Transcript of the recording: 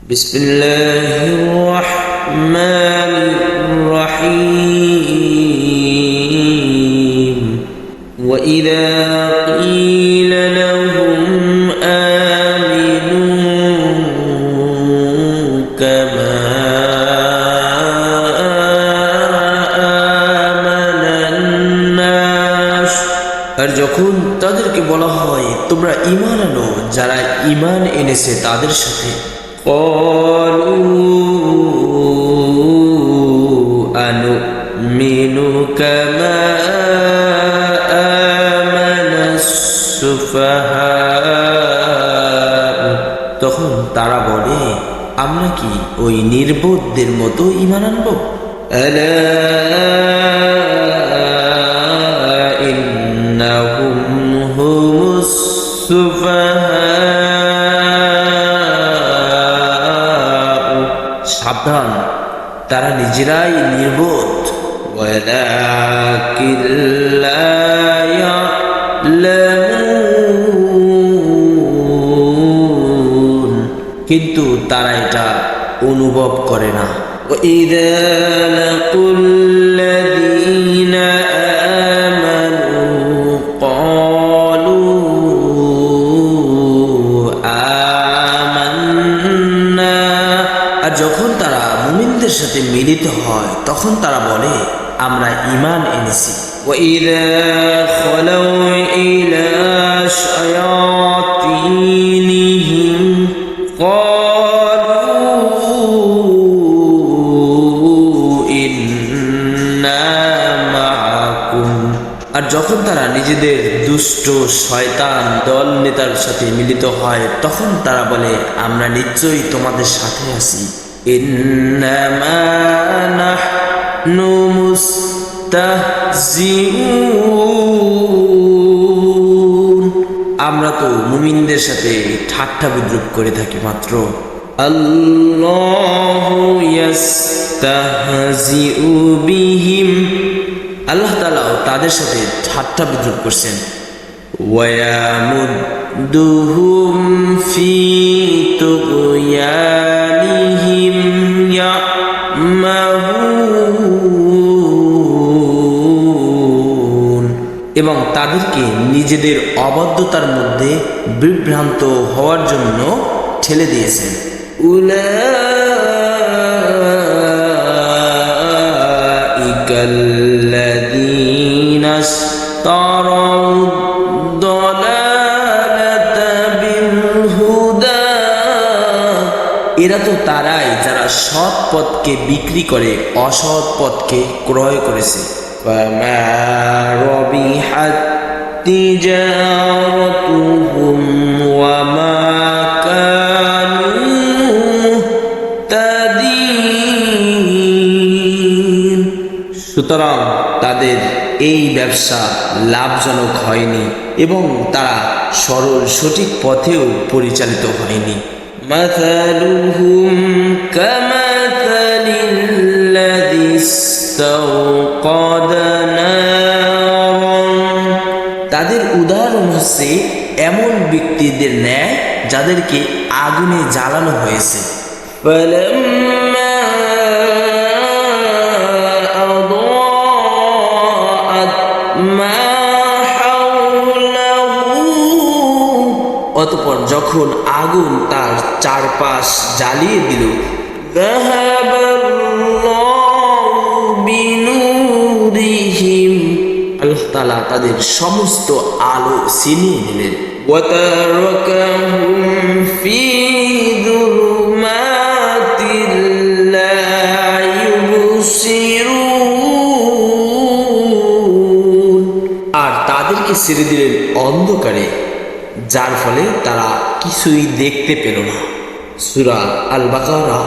বিসমিল্লাহির রহমানির রহিম ওয়া ইযা ক্বিলা লাহুম আমিনু কামা আমানান নাস, আর যখন তাদেরকে বলা হয় তোমরা ঈমান আনো যারা ঈমান এনেছে তাদের সাথে, আনুমিনু কামা আমানাস সুফাহা, তখন তারা বলে আমরা কি ওই নির্বোধদের মতো ঈমান আনবো? আলা ইন্নাহুম হুমুস সুফাহা, সাবধান তারা নিজেরাই নির্বোধ। ওয়ালাকিন লা ইয়ালামুন, কিন্তু তারা এটা অনুভব করে না। ওয়াইযা লাকুল্লাযীনা আমানু ক্বালু আমান্না, আর যখন তারা মুমিনদের সাথে মিলিত হয় তখন তারা বলে আমরা ঈমান এনেছি। ওয়াইযা খালাউ ইলা শায়াতিনিহিম ক্বালু ইন্না মাআকুম, আর যখন তারা নিজেদের দুষ্ট শয়তান দল নেতার সাথে মিলিত হয় তখন তারা বলে আমরা নিশ্চয়ই তোমাদের সাথে আছি। ইন্নামা নাহনু মুস্তাহজিউন, আমরা তো মুমিনদের সাথে ঠাট্টা বিদ্রূপ করে থাকি মাত্র। আল্লাহু ইয়াস্তাহজিউ বিহিম, আল্লাহ তাআলা তাদের সাথে ঠাট্টা বিদ্রূপ করছেন। ওয়ায়ামুদ্দুহুম ফি তুগয়ানিহিম ইয়ামাহুন, এবং তাদেরকে নিজেদের অবাধ্যতার মধ্যে বিভ্রান্ত হওয়ার জন্য ঠেলে দিয়েছেন। উলাইকাল্লাযীনা ইশতারাউদ দালালাতা বিল হুদা, এরা তো তারাই যারা সৎ পথকে বিক্রি করে অসৎ পথকে ক্রয় করেছে। ফামা রাবিহাত তিজারাতুহুম ওয়া মা কানু মুহতাদিন, সুতরাং তাদের এই ব্যবসা লাভজনক হয়নি এবং তারা সরল সঠিক পথেও পরিচালিত হয়নি। মাথালুহুম কামাথালিল্লাযী ইসতাওকাদা নারান, তাদের উদাহরণ হচ্ছে এমন ব্যক্তিদের ন্যায় যাদেরকে আগুনে জ্বালানো হয়েছে। ফালাম্মা আদাআত মা হাওলাহু, অতঃপর যখন আগুন তার চারপাশ জ্বালিয়ে দিল, যাহাবাল্লাহু বিনুরিহিম, আল্লাহ তাআলা তাদের সমস্ত আলো ছিনিয়ে নিলেন। ওয়া তারাকাহুম ফি যুলুমাতিল লা ইউবসিরুন, আর তাদেরকে ছেড়ে দিলেন অন্ধকারে যার ফলে তারা কিছুই দেখতে পেল না। সূরা আল বাকারা